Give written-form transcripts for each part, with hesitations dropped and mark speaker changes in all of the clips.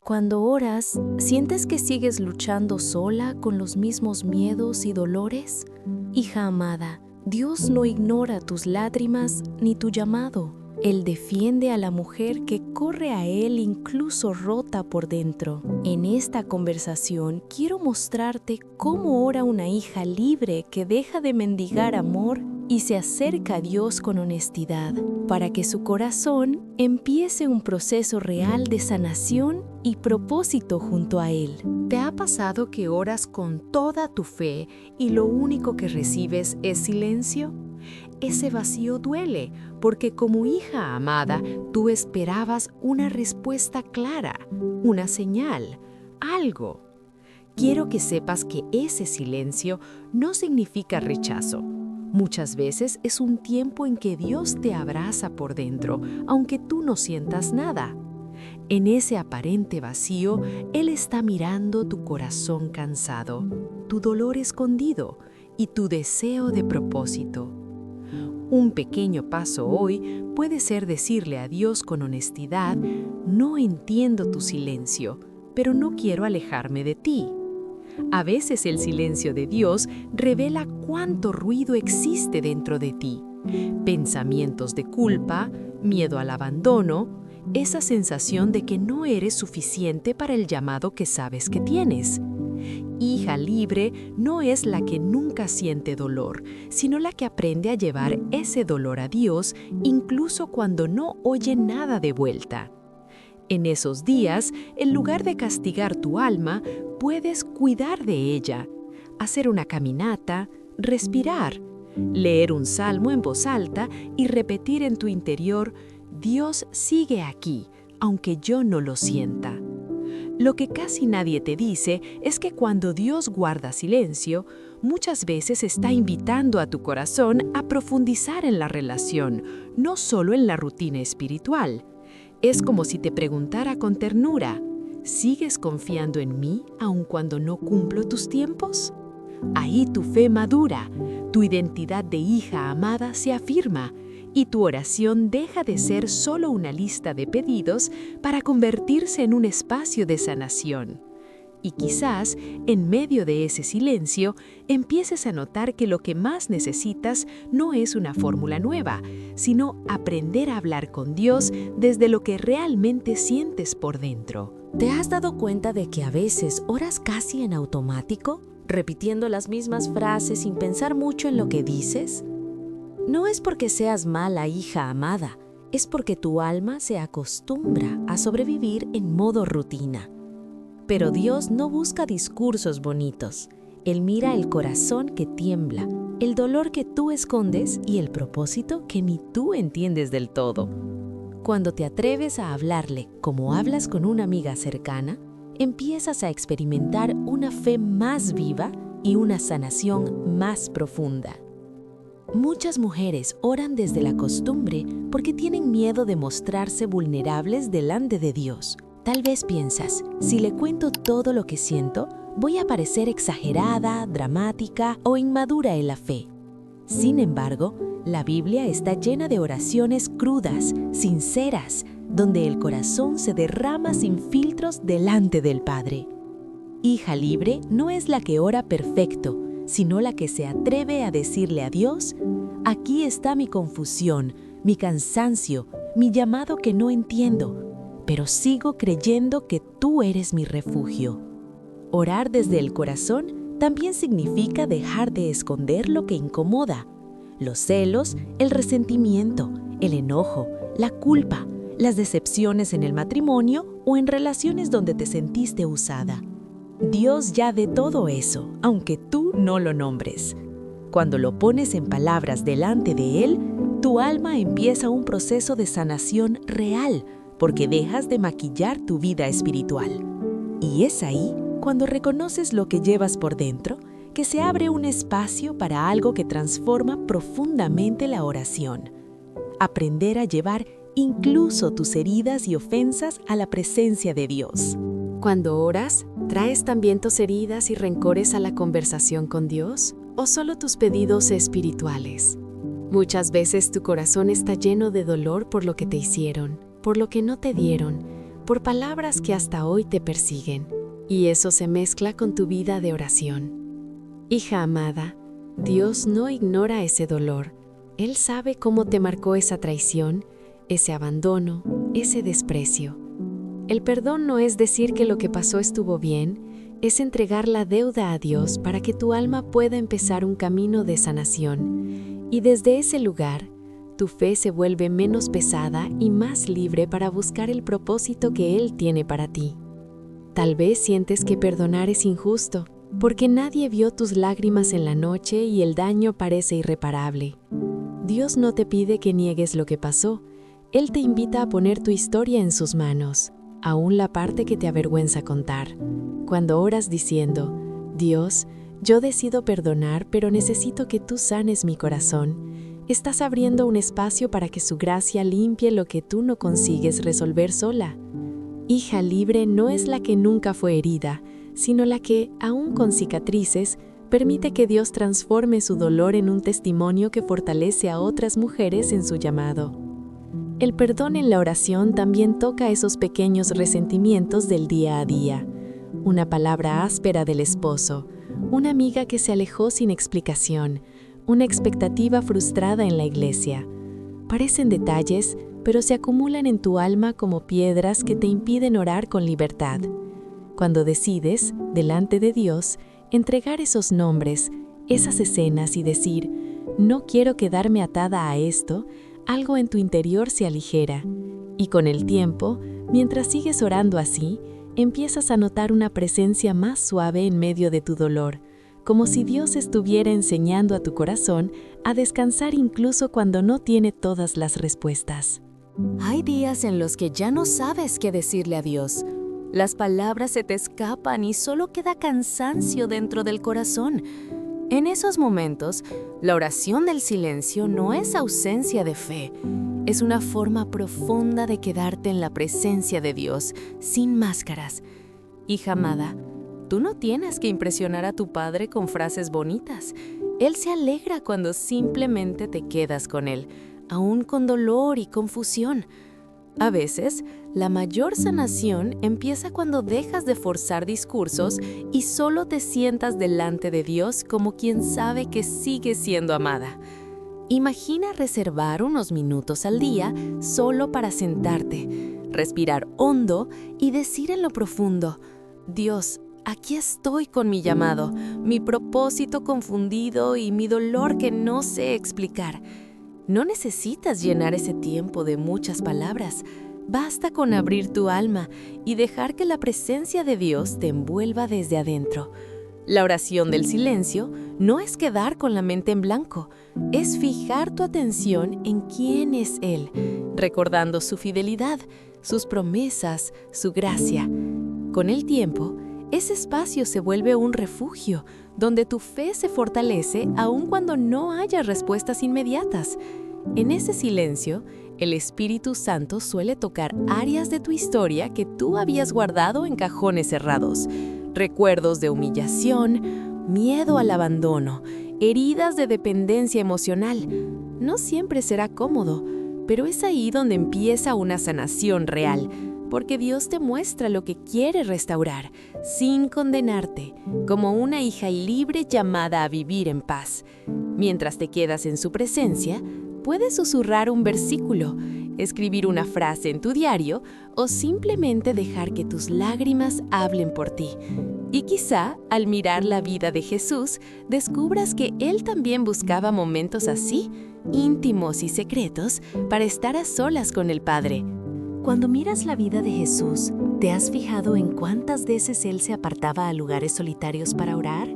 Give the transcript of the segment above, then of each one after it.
Speaker 1: Cuando oras, ¿sientes que sigues luchando sola con los mismos miedos y dolores? Hija amada, Dios no ignora tus lágrimas ni tu llamado. Él defiende a la mujer que corre a Él incluso rota por dentro. En esta conversación quiero mostrarte cómo ora una hija libre que deja de mendigar amor y se acerca a Dios con honestidad, para que su corazón empiece un proceso real de sanación y propósito junto a Él.
Speaker 2: ¿Te ha pasado que oras con toda tu fe y lo único que recibes es silencio? Ese vacío duele, porque como hija amada, tú esperabas una respuesta clara, una señal, algo. Quiero que sepas que ese silencio no significa rechazo. Muchas veces es un tiempo en que Dios te abraza por dentro, aunque tú no sientas nada. En ese aparente vacío, Él está mirando tu corazón cansado, tu dolor escondido y tu deseo de propósito. Un pequeño paso hoy puede ser decirle a Dios con honestidad: no entiendo tu silencio, pero no quiero alejarme de ti. A veces el silencio de Dios revela cuánto ruido existe dentro de ti. Pensamientos de culpa, miedo al abandono, esa sensación de que no eres suficiente para el llamado que sabes que tienes. Hija libre no es la que nunca siente dolor, sino la que aprende a llevar ese dolor a Dios incluso cuando no oye nada de vuelta. En esos días, en lugar de castigar tu alma, puedes cuidar de ella, hacer una caminata, respirar, leer un salmo en voz alta y repetir en tu interior: Dios sigue aquí, aunque yo no lo sienta. Lo que casi nadie te dice es que cuando Dios guarda silencio, muchas veces está invitando a tu corazón a profundizar en la relación, no solo en la rutina espiritual. Es como si te preguntara con ternura: ¿sigues confiando en mí aun cuando no cumplo tus tiempos? Ahí tu fe madura, tu identidad de hija amada se afirma, y tu oración deja de ser solo una lista de pedidos para convertirse en un espacio de sanación. Y quizás, en medio de ese silencio, empieces a notar que lo que más necesitas no es una fórmula nueva, sino aprender a hablar con Dios desde lo que realmente sientes por dentro.
Speaker 1: ¿Te has dado cuenta de que a veces oras casi en automático, repitiendo las mismas frases sin pensar mucho en lo que dices? No es porque seas mala hija amada, es porque tu alma se acostumbra a sobrevivir en modo rutina. Pero Dios no busca discursos bonitos. Él mira el corazón que tiembla, el dolor que tú escondes y el propósito que ni tú entiendes del todo. Cuando te atreves a hablarle como hablas con una amiga cercana, empiezas a experimentar una fe más viva y una sanación más profunda. Muchas mujeres oran desde la costumbre porque tienen miedo de mostrarse vulnerables delante de Dios. Tal vez piensas: si le cuento todo lo que siento, voy a parecer exagerada, dramática o inmadura en la fe. Sin embargo, la Biblia está llena de oraciones crudas, sinceras, donde el corazón se derrama sin filtros delante del Padre. Hija libre no es la que ora perfecto, sino la que se atreve a decirle a Dios: aquí está mi confusión, mi cansancio, mi llamado que no entiendo, pero sigo creyendo que tú eres mi refugio. Orar desde el corazón también significa dejar de esconder lo que incomoda: los celos, el resentimiento, el enojo, la culpa, las decepciones en el matrimonio o en relaciones donde te sentiste usada. Dios ya ve todo eso, aunque tú no lo nombres. Cuando lo pones en palabras delante de Él, tu alma empieza un proceso de sanación real, porque dejas de maquillar tu vida espiritual. Y es ahí, cuando reconoces lo que llevas por dentro, que se abre un espacio para algo que transforma profundamente la oración. Aprender a llevar incluso tus heridas y ofensas a la presencia de Dios. Cuando oras, ¿traes también tus heridas y rencores a la conversación con Dios? ¿O solo tus pedidos espirituales? Muchas veces tu corazón está lleno de dolor por lo que te hicieron, por lo que no te dieron,
Speaker 2: por palabras que hasta hoy te persiguen, y eso se mezcla con tu vida de oración. Hija amada, Dios no ignora ese dolor. Él sabe cómo te marcó esa traición, ese abandono, ese desprecio. El perdón no es decir que lo que pasó estuvo bien, es entregar la deuda a Dios para que tu alma pueda empezar un camino de sanación. Y desde ese lugar, tu fe se vuelve menos pesada y más libre para buscar el propósito que Él tiene para ti. Tal vez sientes que perdonar es injusto, porque nadie vio tus lágrimas en la noche y el daño parece irreparable. Dios no te pide que niegues lo que pasó. Él te invita a poner tu historia en sus manos, aún la parte que te avergüenza contar. Cuando oras diciendo, Dios, yo decido perdonar, pero necesito que tú sanes mi corazón, estás abriendo un espacio para que su gracia limpie lo que tú no consigues resolver sola. Hija libre no es la que nunca fue herida, sino la que, aún con cicatrices, permite que Dios transforme su dolor en un testimonio que fortalece a otras mujeres en su llamado. El perdón en la oración también toca esos pequeños resentimientos del día a día. Una palabra áspera del esposo, una amiga que se alejó sin explicación, una expectativa frustrada en la iglesia. Parecen detalles, pero se acumulan en tu alma como piedras que te impiden orar con libertad. Cuando decides, delante de Dios, entregar esos nombres, esas escenas y decir, no quiero quedarme atada a esto, algo en tu interior se aligera. Y con el tiempo, mientras sigues orando así, empiezas a notar una presencia más suave en medio de tu dolor, como si Dios estuviera enseñando a tu corazón a descansar incluso cuando no tiene todas las respuestas.
Speaker 1: Hay días en los que ya no sabes qué decirle a Dios. Las palabras se te escapan y solo queda cansancio dentro del corazón. En esos momentos, la oración del silencio no es ausencia de fe, es una forma profunda de quedarte en la presencia de Dios, sin máscaras. Hija amada, tú no tienes que impresionar a tu Padre con frases bonitas. Él se alegra cuando simplemente te quedas con Él, aún con dolor y confusión. A veces, la mayor sanación empieza cuando dejas de forzar discursos y solo te sientas delante de Dios como quien sabe que sigue siendo amada. Imagina reservar unos minutos al día solo para sentarte, respirar hondo y decir en lo profundo, Dios, aquí estoy con mi llamado, mi propósito confundido y mi dolor que no sé explicar. No necesitas llenar ese tiempo de muchas palabras. Basta con abrir tu alma y dejar que la presencia de Dios te envuelva desde adentro. La oración del silencio no es quedar con la mente en blanco, es fijar tu atención en quién es Él, recordando su fidelidad, sus promesas, su gracia. Con el tiempo, ese espacio se vuelve un refugio, donde tu fe se fortalece aun cuando no haya respuestas inmediatas. En ese silencio, el Espíritu Santo suele tocar áreas de tu historia que tú habías guardado en cajones cerrados. Recuerdos de humillación, miedo al abandono, heridas de dependencia emocional. No siempre será cómodo, pero es ahí donde empieza una sanación real, porque Dios te muestra lo que quiere restaurar, sin condenarte, como una hija libre llamada a vivir en paz. Mientras te quedas en su presencia, puedes susurrar un versículo, escribir una frase en tu diario o simplemente dejar que tus lágrimas hablen por ti. Y quizá, al mirar la vida de Jesús, descubras que Él también buscaba momentos así, íntimos y secretos, para estar a solas con el Padre. Cuando miras la vida de Jesús, ¿te has fijado en cuántas veces Él se apartaba a lugares solitarios para orar?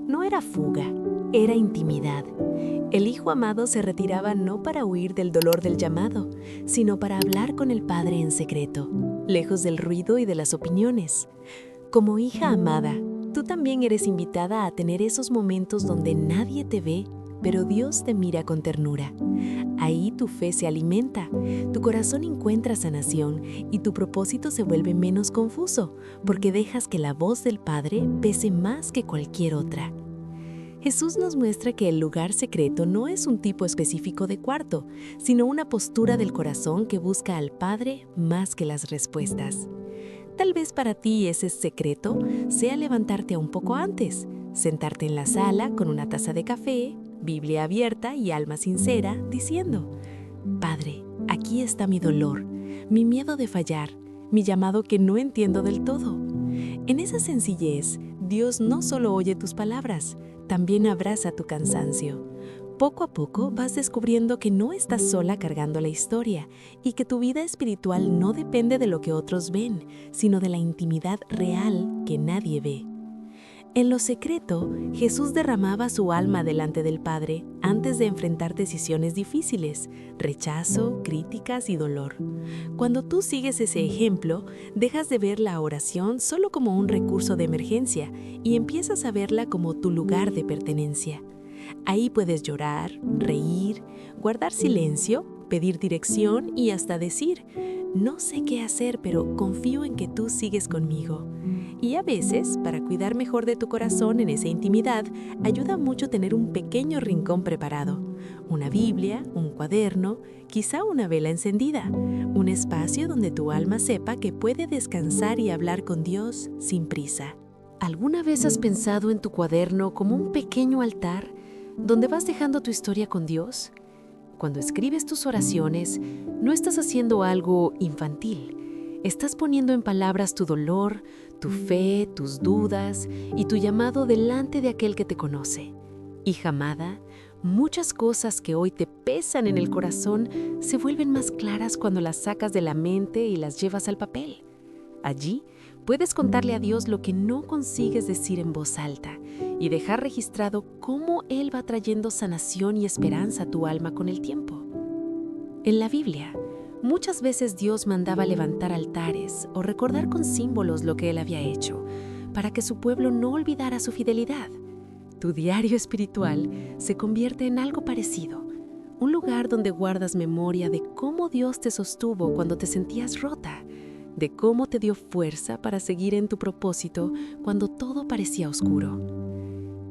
Speaker 1: No era fuga, era intimidad. El Hijo amado se retiraba no para huir del dolor del llamado, sino para hablar con el Padre en secreto, lejos del ruido y de las opiniones. Como hija amada, tú también eres invitada a tener esos momentos donde nadie te ve, pero Dios te mira con ternura. Ahí tu fe se alimenta, tu corazón encuentra sanación y tu propósito se vuelve menos confuso, porque dejas que la voz del Padre pese más que cualquier otra. Jesús nos muestra que el lugar secreto no es un tipo específico de cuarto, sino una postura del corazón que busca al Padre más que las respuestas. Tal vez para ti ese secreto sea levantarte un poco antes, sentarte en la sala con una taza de café, Biblia abierta y alma sincera, diciendo: Padre, aquí está mi dolor, mi miedo de fallar, mi llamado que no entiendo del todo. En esa sencillez, Dios no solo oye tus palabras, también abraza tu cansancio. Poco a poco vas descubriendo que no estás sola cargando la historia y que tu vida espiritual no depende de lo que otros ven, sino de la intimidad real que nadie ve. En lo secreto, Jesús derramaba su alma delante del Padre antes de enfrentar decisiones difíciles, rechazo, críticas y dolor. Cuando tú sigues ese ejemplo, dejas de ver la oración solo como un recurso de emergencia y empiezas a verla como tu lugar de pertenencia. Ahí puedes llorar, reír, guardar silencio, pedir dirección y hasta decir: no sé qué hacer, pero confío en que tú sigues conmigo. Y a veces, para cuidar mejor de tu corazón en esa intimidad, ayuda mucho tener un pequeño rincón preparado. Una Biblia, un cuaderno, quizá una vela encendida. Un espacio donde tu alma sepa que puede descansar y hablar con Dios sin prisa. ¿Alguna vez has pensado en tu cuaderno como un pequeño altar donde vas dejando tu historia con Dios? Cuando escribes tus oraciones, no estás haciendo algo infantil. Estás poniendo en palabras tu dolor, tu fe, tus dudas y tu llamado delante de aquel que te conoce. Hija amada, muchas cosas que hoy te pesan en el corazón se vuelven más claras cuando las sacas de la mente y las llevas al papel. Allí puedes contarle a Dios lo que no consigues decir en voz alta y dejar registrado cómo Él va trayendo sanación y esperanza a tu alma con el tiempo. En la Biblia, muchas veces Dios mandaba levantar altares o recordar con símbolos lo que Él había hecho, para que su pueblo no olvidara su fidelidad. Tu diario espiritual se convierte en algo parecido, un lugar donde guardas memoria de cómo Dios te sostuvo cuando te sentías rota, de cómo te dio fuerza para seguir en tu propósito cuando todo parecía oscuro.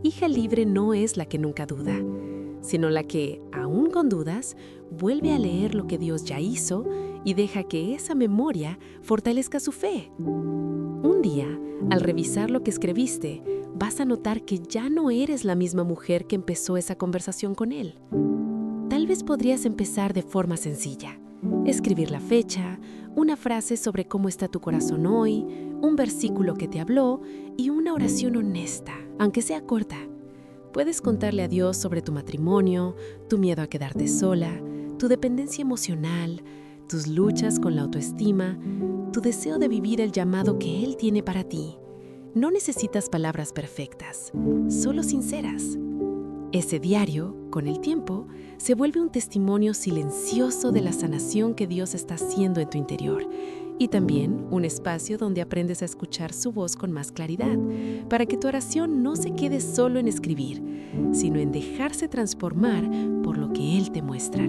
Speaker 1: Hija libre no es la que nunca duda, sino la que, aún con dudas, vuelve a leer lo que Dios ya hizo y deja que esa memoria fortalezca su fe. Un día, al revisar lo que escribiste, vas a notar que ya no eres la misma mujer que empezó esa conversación con Él. Tal vez podrías empezar de forma sencilla. Escribir la fecha, una frase sobre cómo está tu corazón hoy, un versículo que te habló y una oración honesta, aunque sea corta. Puedes contarle a Dios sobre tu matrimonio, tu miedo a quedarte sola, tu dependencia emocional, tus luchas con la autoestima, tu deseo de vivir el llamado que Él tiene para ti. No necesitas palabras perfectas, solo sinceras. Ese diario, con el tiempo, se vuelve un testimonio silencioso de la sanación que Dios está haciendo en tu interior y también un espacio donde aprendes a escuchar su voz con más claridad, para que tu oración no se quede solo en escribir, sino en dejarse transformar por lo que Él te muestra.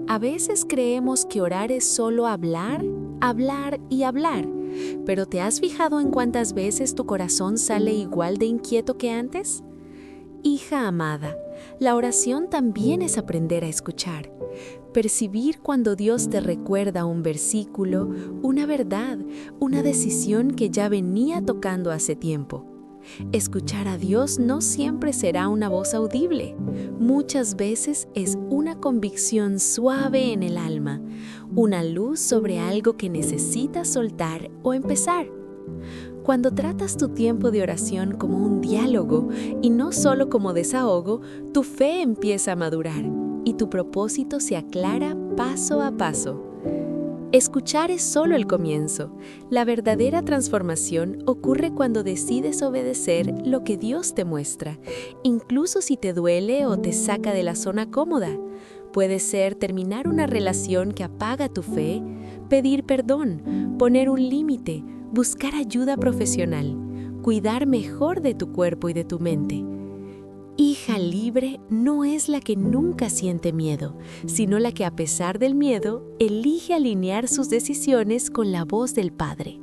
Speaker 1: A veces creemos que orar es solo hablar, hablar y hablar, pero ¿te has fijado en cuántas veces tu corazón sale igual de inquieto que antes? Hija amada, la oración también es aprender a escuchar, percibir cuando Dios te recuerda un versículo, una verdad, una decisión que ya venía tocando hace tiempo. Escuchar a Dios no siempre será una voz audible, muchas veces es una convicción suave en el alma, una luz sobre algo que necesitas soltar o empezar. Cuando tratas tu tiempo de oración como un diálogo y no solo como desahogo, tu fe empieza a madurar y tu propósito se aclara paso a paso. Escuchar es solo el comienzo. La verdadera transformación ocurre cuando decides obedecer lo que Dios te muestra, incluso si te duele o te saca de la zona cómoda. Puede ser terminar una relación que apaga tu fe, pedir perdón, poner un límite, buscar ayuda profesional, cuidar mejor de tu cuerpo y de tu mente. Hija libre no es la que nunca siente miedo, sino la que a pesar del miedo, elige alinear sus decisiones con la voz del Padre.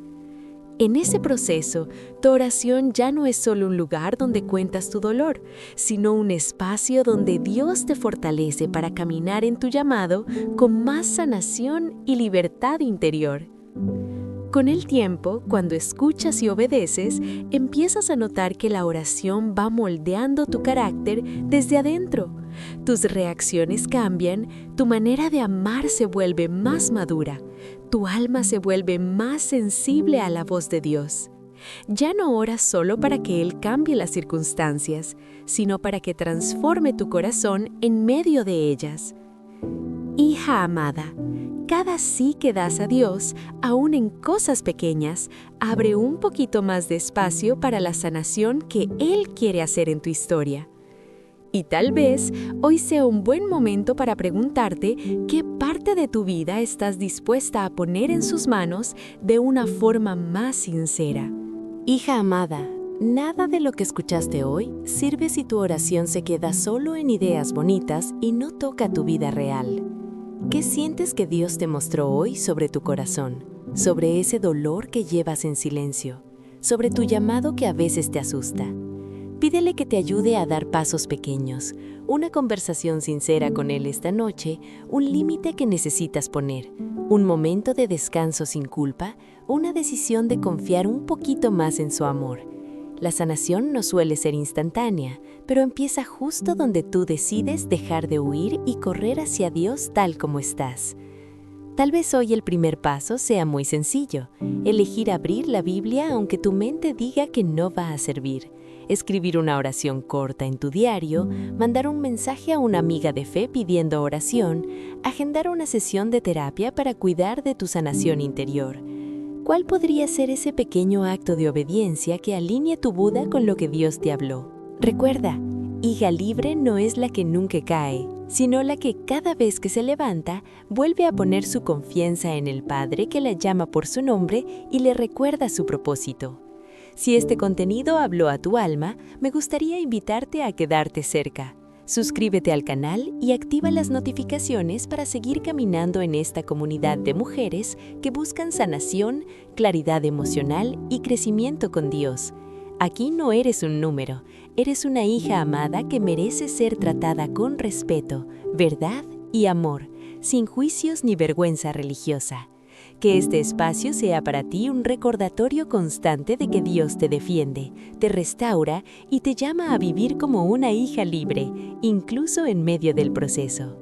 Speaker 1: En ese proceso, tu oración ya no es solo un lugar donde cuentas tu dolor, sino un espacio donde Dios te fortalece para caminar en tu llamado con más sanación y libertad interior. Con el tiempo, cuando escuchas y obedeces, empiezas a notar que la oración va moldeando tu carácter desde adentro. Tus reacciones cambian, tu manera de amar se vuelve más madura, tu alma se vuelve más sensible a la voz de Dios. Ya no oras solo para que Él cambie las circunstancias, sino para que transforme tu corazón en medio de ellas. Hija amada, cada sí que das a Dios, aún en cosas pequeñas, abre un poquito más de espacio para la sanación que Él quiere hacer en tu historia. Y tal vez hoy sea un buen momento para preguntarte qué parte de tu vida estás dispuesta a poner en sus manos de una forma más sincera.
Speaker 3: Hija amada, nada de lo que escuchaste hoy sirve si tu oración se queda solo en ideas bonitas y no toca tu vida real. ¿Qué sientes que Dios te mostró hoy sobre tu corazón? Sobre ese dolor que llevas en silencio, sobre tu llamado que a veces te asusta. Pídele que te ayude a dar pasos pequeños, una conversación sincera con Él esta noche, un límite que necesitas poner, un momento de descanso sin culpa, una decisión de confiar un poquito más en su amor. La sanación no suele ser instantánea, pero empieza justo donde tú decides dejar de huir y correr hacia Dios tal como estás. Tal vez hoy el primer paso sea muy sencillo, elegir abrir la Biblia aunque tu mente diga que no va a servir. Escribir una oración corta en tu diario, mandar un mensaje a una amiga de fe pidiendo oración, agendar una sesión de terapia para cuidar de tu sanación interior. ¿Cuál podría ser ese pequeño acto de obediencia que alinee tu Buda con lo que Dios te habló? Recuerda, hija libre no es la que nunca cae, sino la que cada vez que se levanta, vuelve a poner su confianza en el Padre que la llama por su nombre y le recuerda su propósito. Si este contenido habló a tu alma, me gustaría invitarte a quedarte cerca. Suscríbete al canal y activa las notificaciones para seguir caminando en esta comunidad de mujeres que buscan sanación, claridad emocional y crecimiento con Dios. Aquí no eres un número, eres una hija amada que merece ser tratada con respeto, verdad y amor, sin juicios ni vergüenza religiosa. Que este espacio sea para ti un recordatorio constante de que Dios te defiende, te restaura y te llama a vivir como una hija libre, incluso en medio del proceso.